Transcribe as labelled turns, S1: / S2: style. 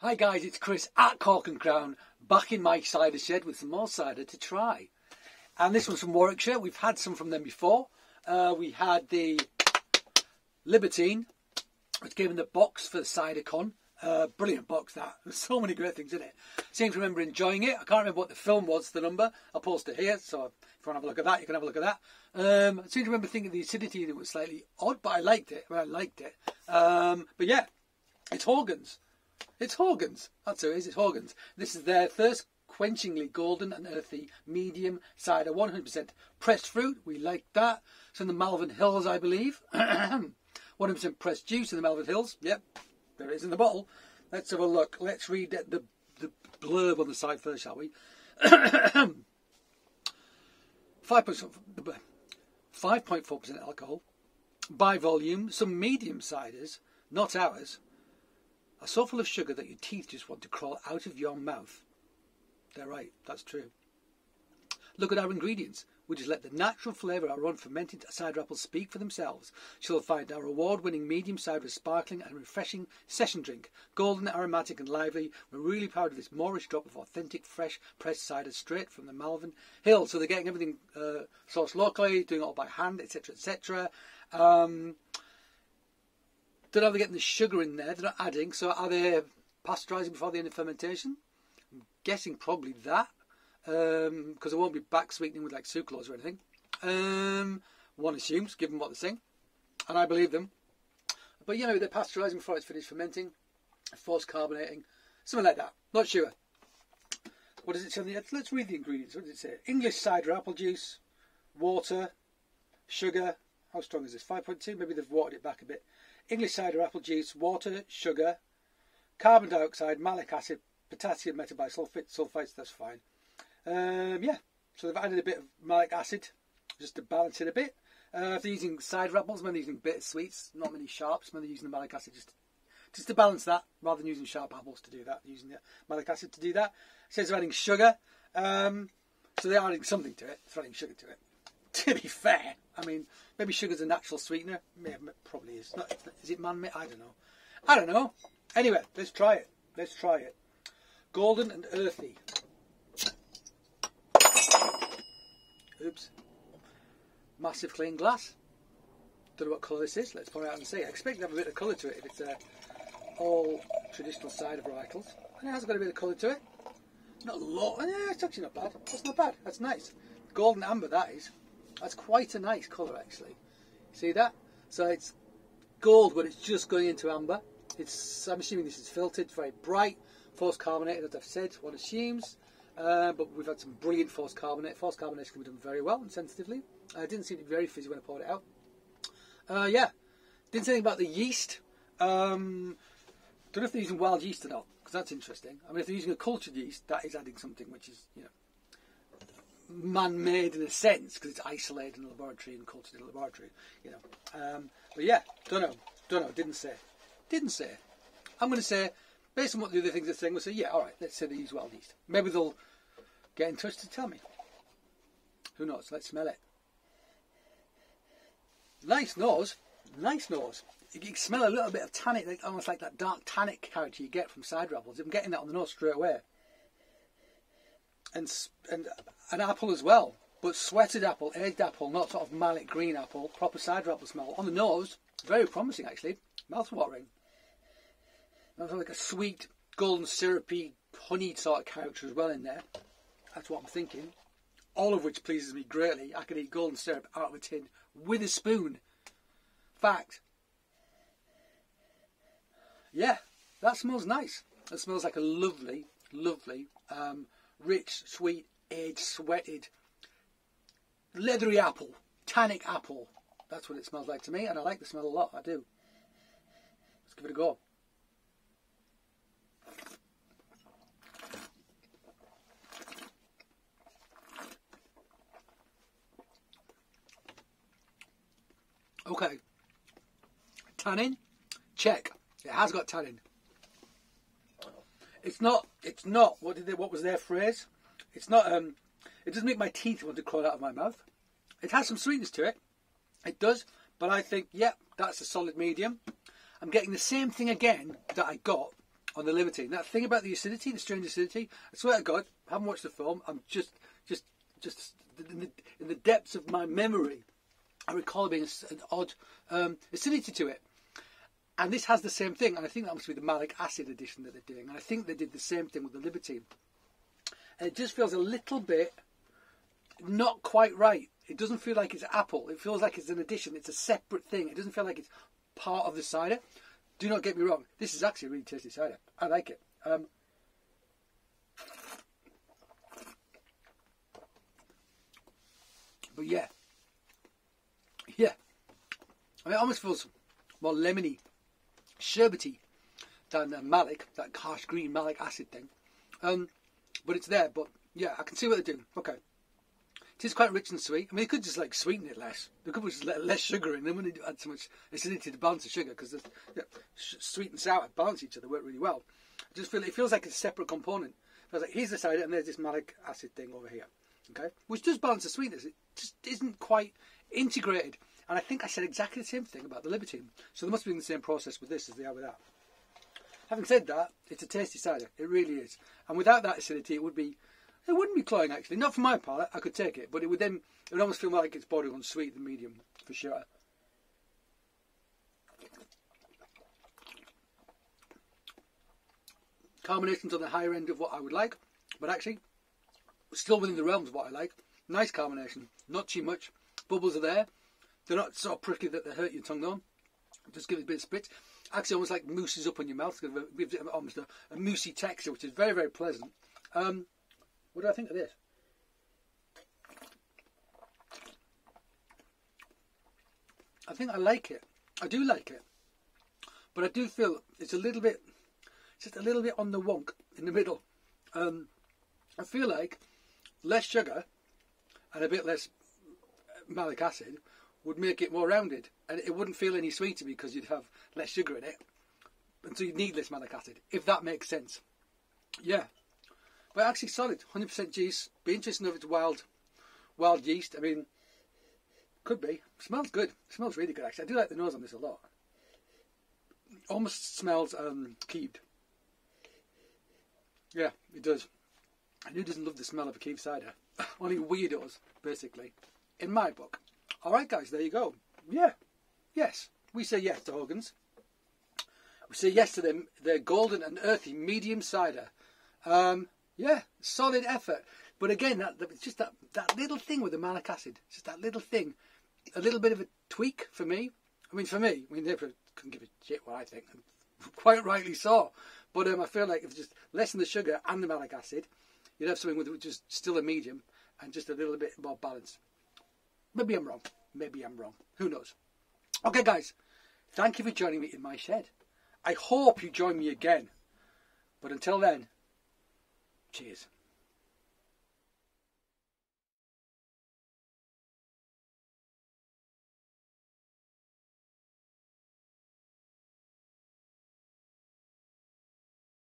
S1: Hi guys, it's Chris at Cork and Crown, back in my cider shed with some more cider to try. And this one's from Warwickshire. We've had some from them before. We had the Libertine, which came in the box for the cider con. Brilliant box that. There's so many great things in it. Seem to remember enjoying it. I can't remember what the film was, the number. I'll post it here, so if you want to have a look at that, you can have a look at that. I seem to remember thinking the acidity in it was slightly odd, but I liked it. But yeah, it's Hogan's. It's Hogan's. That's who it is. It's Hogan's. This is their thirst-quenchingly golden and earthy medium cider, 100% pressed fruit. We like that. It's in the Malvern Hills, I believe. 100% pressed juice in the Malvern Hills. Yep, there it is in the bottle. Let's have a look. Let's read the blurb on the side first, shall we? 5.4% alcohol. By volume, some medium ciders, not ours, are so full of sugar that your teeth just want to crawl out of your mouth. They're right, that's true. Look at our ingredients. We just let the natural flavour of our own fermented cider apples speak for themselves. You'll find our award-winning medium cider sparkling and refreshing session drink. Golden, aromatic and lively. We're really proud of this Moorish drop of authentic, fresh, pressed cider straight from the Malvern Hills. So they're getting everything sourced locally, doing it all by hand, etc., etc. Don't know if they're getting the sugar in there. They're not adding. So are they pasteurising before the end of fermentation? I'm guessing probably that. Because it won't be back sweetening with like sucrose or anything. One assumes, given what they're saying. And I believe them. But you know, they're pasteurising before it's finished fermenting. Forced carbonating. Something like that. Not sure. What does it say? Let's read the ingredients. What does it say? English cider apple juice, water, sugar. How strong is this? 5.2? Maybe they've watered it back a bit. English cider apple juice, water, sugar, carbon dioxide, malic acid, potassium metabisulfites, that's fine. Yeah, so they've added a bit of malic acid just to balance it a bit. If they're using cider apples, when they're using bitter sweets, not many sharps, when they're using the malic acid just to balance that, rather than using sharp apples to do that, using the malic acid to do that. It says they're adding sugar, so they're adding something to it, they're adding sugar to it. To be fair, I mean, maybe sugar's a natural sweetener. Yeah, probably is. Is it man-made? I don't know. Anyway, let's try it. Golden and earthy. Oops. Massive clean glass. Don't know what colour this is. Let's pour it out and see. I expect to have a bit of colour to it if it's all traditional cider varietals. And it has got a bit of colour to it. Not a lot. Yeah, it's actually not bad. That's not bad. That's nice. Golden amber, that is. That's quite a nice colour, actually. See that? So it's gold, but it's just going into amber. I'm assuming this is filtered, it's very bright, forced carbonated, as I've said, one assumes. But we've had some brilliant forced carbonate. Forced carbonation can be done very well and sensitively. It didn't seem to be very fizzy when I poured it out. Yeah, didn't say anything about the yeast. Don't know if they're using wild yeast or not, because that's interesting. I mean, if they're using a cultured yeast, that is adding something which is, you know, man-made in a sense, because it's isolated in a laboratory and cultured in a laboratory, you know. But yeah, don't know, didn't say. I'm going to say, based on what the other things are saying, we'll say, yeah, alright, let's say they use wild yeast. Maybe they'll get in touch to tell me. Who knows? Let's smell it. Nice nose. You can smell a little bit of tannic, like, almost like that dark tannic character you get from cider apples. I'm getting that on the nose straight away. And an apple as well, but sweated apple, aged apple, not sort of malic green apple, proper cider apple smell. On the nose, very promising actually, mouth-watering. There's like a sweet, golden, syrupy, honeyed sort of character as well in there. That's what I'm thinking. All of which pleases me greatly. I could eat golden syrup out of a tin with a spoon. Fact. Yeah, that smells nice. That smells like a lovely, rich, sweet, aged, sweated, leathery apple, tannic apple. That's what it smells like to me, and I like the smell a lot. I do. Let's give it a go. Okay. Tannin, check. It has got tannin. It's not, what was their phrase? It's not, it doesn't make my teeth want to crawl out of my mouth. It has some sweetness to it. It does, but I think, yeah, that's a solid medium. I'm getting the same thing again that I got on the Libertine. That thing about the acidity, the strange acidity, I swear to God, I haven't watched the film. I'm just in the depths of my memory, I recall being an odd acidity to it. And this has the same thing, and I think that must be the malic acid addition that they're doing. And I think they did the same thing with the Libertine. And it just feels a little bit not quite right. It doesn't feel like it's apple. It feels like it's an addition. It's a separate thing. It doesn't feel like it's part of the cider. Do not get me wrong. This is actually a really tasty cider. I like it. But yeah. Yeah. I mean, it almost feels more lemony, sherbety than malic, that harsh green malic acid thing. But it's there. But yeah, I can see what they're doing. Okay. It is quite rich and sweet. I mean, they could just like sweeten it less. They could just let less sugar in. Then when they add so much acidity to balance the sugar, because sweet and sour balance each other, work really well. I just feel it feels like a separate component. It feels like here's the cider and there's this malic acid thing over here, okay, which does balance the sweetness. It just isn't quite integrated. And I think I said exactly the same thing about the Libertine. So they must be in the same process with this as they are with that. Having said that, it's a tasty cider. It really is. And without that acidity, it wouldn't be cloying actually. Not for my palate, I could take it, but it would almost feel like it's borderline sweet than medium for sure. Carbonation's on the higher end of what I would like, but actually still within the realms of what I like. Nice carbonation, not too much. Bubbles are there. They're not so prickly that they hurt your tongue though. Just give it a bit of spit. Actually almost like mousses up on your mouth. Gives it almost a moussey texture, which is very, very pleasant. What do I think of this? I think I like it. I do like it. But I do feel it's just a little bit on the wonk in the middle. I feel like less sugar and a bit less malic acid would make it more rounded. And it wouldn't feel any sweeter because you'd have less sugar in it. And so you'd need less malic acid, if that makes sense. Yeah. But actually solid, 100% yeast. Be interesting if it's wild yeast. I mean, could be. Smells good. Smells really good actually. I do like the nose on this a lot. Almost smells keeved. Yeah, it does. And who doesn't love the smell of a keeved cider? Only weirdos, basically, in my book. All right, guys, there you go. Yeah, yes, we say yes to Hogan's. We say yes to them. Their golden and earthy medium cider. Yeah, solid effort. But again, it's just that little thing with the malic acid. Just that little thing. A little bit of a tweak for me. I mean, they couldn't give a shit what I think. Quite rightly so. But I feel like if just lessen the sugar and the malic acid, you'd have something with just still a medium and just a little bit more balanced. Maybe I'm wrong. Maybe I'm wrong. Who knows? Okay, guys. Thank you for joining me in my shed. I hope you join me again. But until then, cheers.